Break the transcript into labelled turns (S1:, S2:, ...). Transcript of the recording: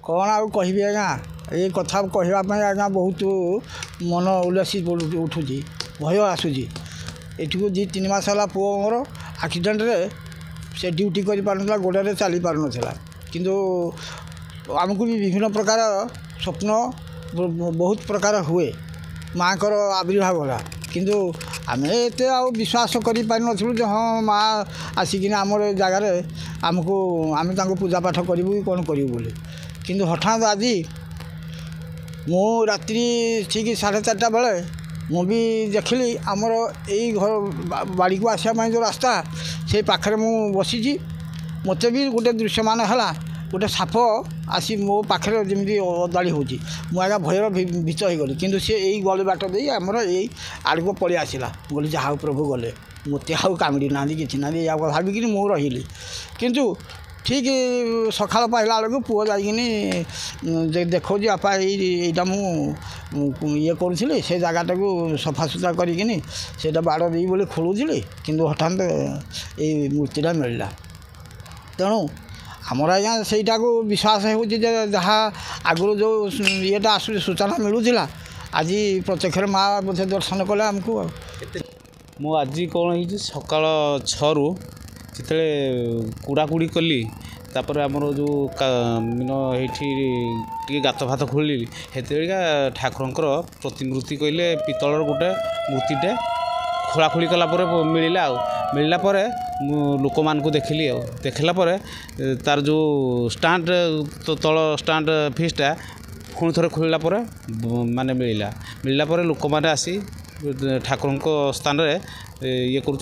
S1: कौन आउ कहि आज्ञा ये कथा कहवाई आज्ञा बहुत मन उल्लासित उठू भय आसूँ एठू 2-3 मास है पुओ मोर एक्सीडेंट रे से ड्यूटी कर पार गोड़े चली पार ना किंतु आमको भी विभिन्न प्रकार स्वप्न बहुत प्रकार हुए माँ को आविर्भाव है किंतु आम एत विश्वास कर पार हाँ माँ आसिक आम जगार आमको आम पूजा पाठ करूँ कौन करूँ बोले किंतु हठात आज मु रात्रि ठीक 4:30 बेले मु भी देखली आमर यही घर बाड़ी को आसा जो रास्ता से पाखे मु बसी मत भी गोटे दृश्यमान है गोटे साप आसी मो पाखे जमी अदाड़ी हो आज्ञा भयर भीत हो गली किंतु सी यही गली बाट दे आमर यही आड़ को पलि आसला बोली जहाँ प्रभु गले मत आउ कामिड़ी ना कि ना या भाविकी मु रही किंतु ठीक सकाल पाइला बेलू पुओ जाइए देखो आपा यहीटा मु ये करूँ से जगटा को सफा सुतरा करा बाड़ दी बोले खोलुली कि हठात ये मूर्तिटा मिलला तेणु आमर आज्ञा सेटा को विश्वास हो जहाँ आगु जो येटा आसू सूचना मिलूला आज प्रत्यक्ष माँ बोधे दर्शन कले आमको
S2: मु आज कौन हो सकाल 6 रु जिते कुड़ाकुड़ी कली तापर आमर जो ये गात फात खोल ठाकुर प्रतिमूर्ति कहले पितलर गोटे मूर्तिटे खोलाखोली कलापर मिलला लोक मान को देखली देखला तार जो स्टांड तल स्टांड फिसटा पुणी थे खोलला माने मिलला लोक मैंने आसी ठाकुर स्थान ये कर